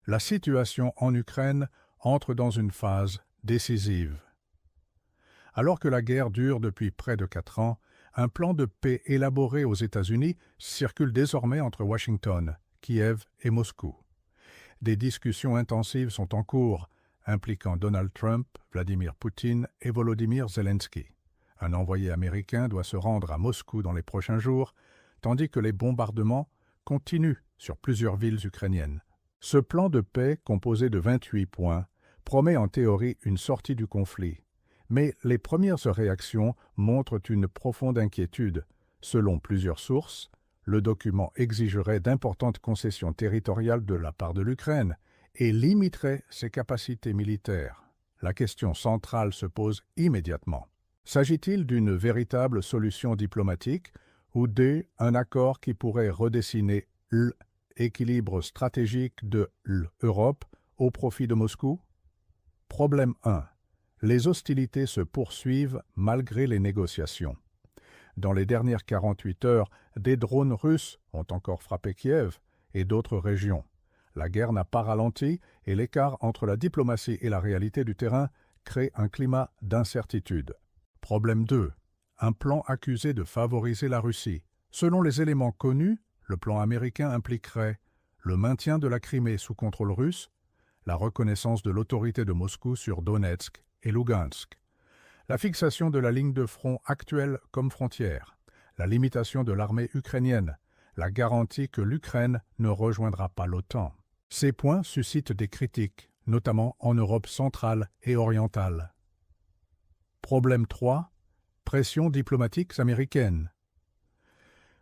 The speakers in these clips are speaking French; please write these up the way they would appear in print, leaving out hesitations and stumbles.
La situation en Ukraine entre dans une phase décisive. Alors que la guerre dure depuis près de 4 ans, un plan de paix élaboré aux États-Unis circule désormais entre Washington, Kiev et Moscou. Des discussions intensives sont en cours, impliquant Donald Trump, Vladimir Poutine et Volodymyr Zelensky. Un envoyé américain doit se rendre à Moscou dans les prochains jours, tandis que les bombardements continuent sur plusieurs villes ukrainiennes. Ce plan de paix, composé de 28 points, promet en théorie une sortie du conflit. Mais les premières réactions montrent une profonde inquiétude. Selon plusieurs sources, le document exigerait d'importantes concessions territoriales de la part de l'Ukraine et limiterait ses capacités militaires. La question centrale se pose immédiatement. S'agit-il d'une véritable solution diplomatique ou d'un accord qui pourrait redessiner l'équilibre stratégique de l'Europe au profit de Moscou? Problème 1. Les hostilités se poursuivent malgré les négociations. Dans les dernières 48 heures, des drones russes ont encore frappé Kiev et d'autres régions. La guerre n'a pas ralenti et l'écart entre la diplomatie et la réalité du terrain crée un climat d'incertitude. Problème 2. Un plan accusé de favoriser la Russie. Selon les éléments connus, le plan américain impliquerait le maintien de la Crimée sous contrôle russe, la reconnaissance de l'autorité de Moscou sur Donetsk et Lugansk, la fixation de la ligne de front actuelle comme frontière, la limitation de l'armée ukrainienne, la garantie que l'Ukraine ne rejoindra pas l'OTAN. Ces points suscitent des critiques, notamment en Europe centrale et orientale. Problème 3. Pressions diplomatiques américaines.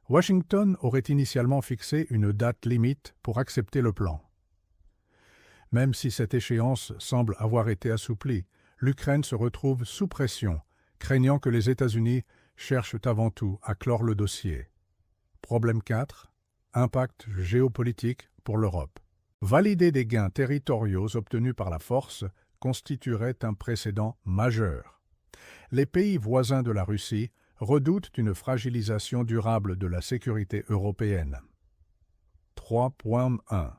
Washington aurait initialement fixé une date limite pour accepter le plan. Même si cette échéance semble avoir été assouplie, l'Ukraine se retrouve sous pression, craignant que les États-Unis cherchent avant tout à clore le dossier. Problème 4. Impact géopolitique pour l'Europe. Valider des gains territoriaux obtenus par la force constituerait un précédent majeur. Les pays voisins de la Russie redoutent une fragilisation durable de la sécurité européenne. 3.1.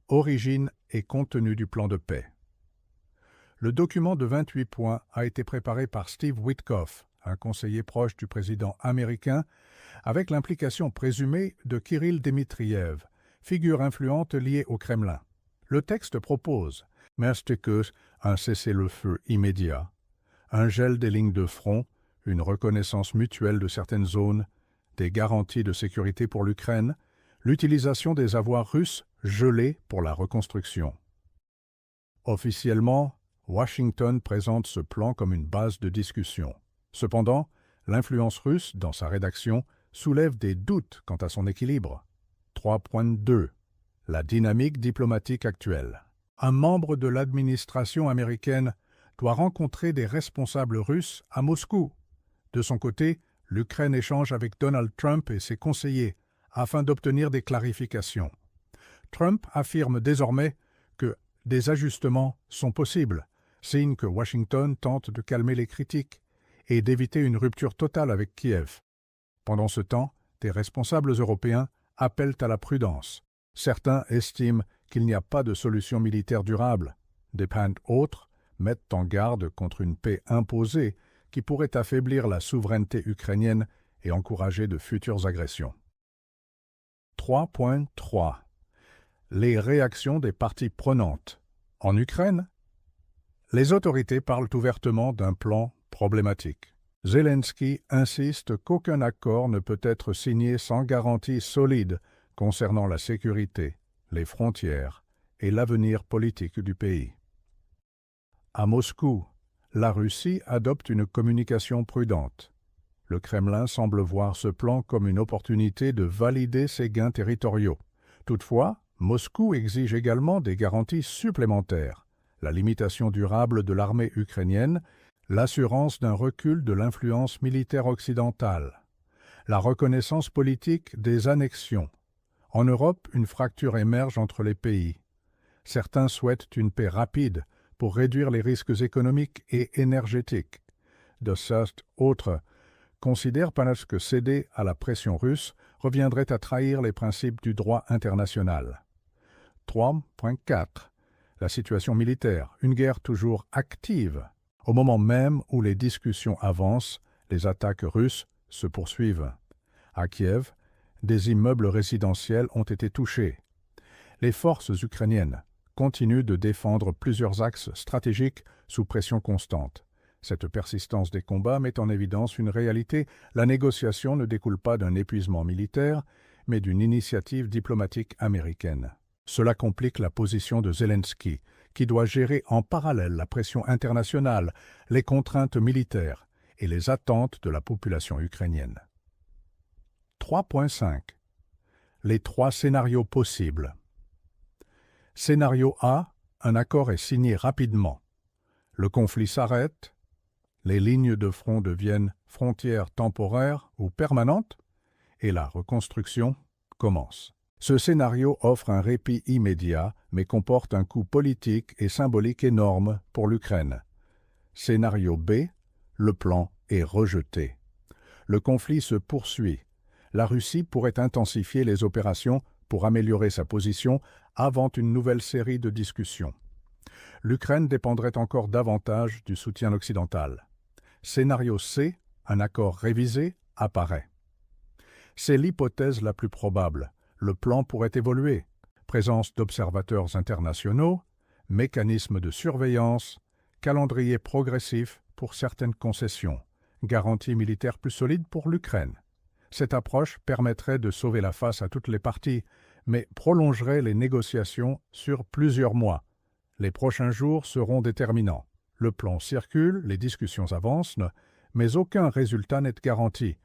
Origine et contenu du plan de paix. Le document de 28 points a été préparé par Steve Witkoff, un conseiller proche du président américain, avec l'implication présumée de Kirill Dmitriev, figure influente liée au Kremlin. Le texte propose, un cessez-le-feu immédiat, un gel des lignes de front, une reconnaissance mutuelle de certaines zones, des garanties de sécurité pour l'Ukraine, l'utilisation des avoirs russes gelés pour la reconstruction. Officiellement, Washington présente ce plan comme une base de discussion. Cependant, l'influence russe dans sa rédaction soulève des doutes quant à son équilibre. 3.2. La dynamique diplomatique actuelle. Un membre de l'administration américaine doit rencontrer des responsables russes à Moscou. De son côté, l'Ukraine échange avec Donald Trump et ses conseillers afin d'obtenir des clarifications. Trump affirme désormais que des ajustements sont possibles, signe que Washington tente de calmer les critiques et d'éviter une rupture totale avec Kiev. Pendant ce temps, des responsables européens appellent à la prudence. Certains estiment qu'il n'y a pas de solution militaire durable. Des peintres autres mettent en garde contre une paix imposée qui pourrait affaiblir la souveraineté ukrainienne et encourager de futures agressions. 3.3. Les réactions des parties prenantes. En Ukraine, les autorités parlent ouvertement d'un plan problématique. Zelensky insiste qu'aucun accord ne peut être signé sans garantie solide concernant la sécurité, les frontières et l'avenir politique du pays. À Moscou, la Russie adopte une communication prudente. Le Kremlin semble voir ce plan comme une opportunité de valider ses gains territoriaux. Toutefois, Moscou exige également des garanties supplémentaires, la limitation durable de l'armée ukrainienne, l'assurance d'un recul de l'influence militaire occidentale, la reconnaissance politique des annexions. En Europe, une fracture émerge entre les pays. Certains souhaitent une paix rapide pour réduire les risques économiques et énergétiques. D'autres considèrent que céder à la pression russe reviendrait à trahir les principes du droit international. 3.4. La situation militaire, une guerre toujours active. Au moment même où les discussions avancent, les attaques russes se poursuivent. À Kiev, des immeubles résidentiels ont été touchés. Les forces ukrainiennes continuent de défendre plusieurs axes stratégiques sous pression constante. Cette persistance des combats met en évidence une réalité: la négociation ne découle pas d'un épuisement militaire, mais d'une initiative diplomatique américaine. Cela complique la position de Zelensky, qui doit gérer en parallèle la pression internationale, les contraintes militaires et les attentes de la population ukrainienne. 3.5. Les 3 scénarios possibles. Scénario A, un accord est signé rapidement. Le conflit s'arrête, les lignes de front deviennent frontières temporaires ou permanentes, et la reconstruction commence. Ce scénario offre un répit immédiat, mais comporte un coût politique et symbolique énorme pour l'Ukraine. Scénario B, le plan est rejeté. Le conflit se poursuit. La Russie pourrait intensifier les opérations pour améliorer sa position avant une nouvelle série de discussions. L'Ukraine dépendrait encore davantage du soutien occidental. Scénario C, un accord révisé, apparaît. C'est l'hypothèse la plus probable. Le plan pourrait évoluer. Présence d'observateurs internationaux, mécanismes de surveillance, calendrier progressif pour certaines concessions, garantie militaire plus solide pour l'Ukraine. Cette approche permettrait de sauver la face à toutes les parties, mais prolongerait les négociations sur plusieurs mois. Les prochains jours seront déterminants. Le plan circule, les discussions avancent, mais aucun résultat n'est garanti.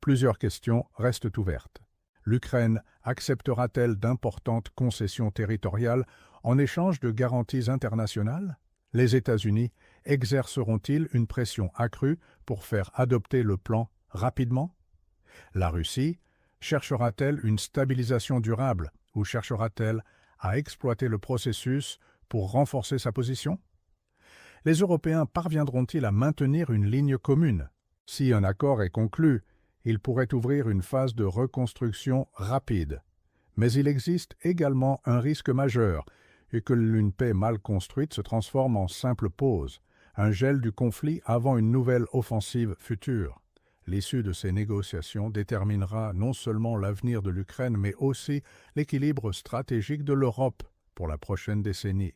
Plusieurs questions restent ouvertes. L'Ukraine acceptera-t-elle d'importantes concessions territoriales en échange de garanties internationales? Les États-Unis exerceront-ils une pression accrue pour faire adopter le plan rapidement? La Russie cherchera-t-elle une stabilisation durable ou cherchera-t-elle à exploiter le processus pour renforcer sa position? Les Européens parviendront-ils à maintenir une ligne commune? Si un accord est conclu, il pourrait ouvrir une phase de reconstruction rapide. Mais il existe également un risque majeur, et que une paix mal construite se transforme en simple pause, un gel du conflit avant une nouvelle offensive future. L'issue de ces négociations déterminera non seulement l'avenir de l'Ukraine, mais aussi l'équilibre stratégique de l'Europe pour la prochaine décennie.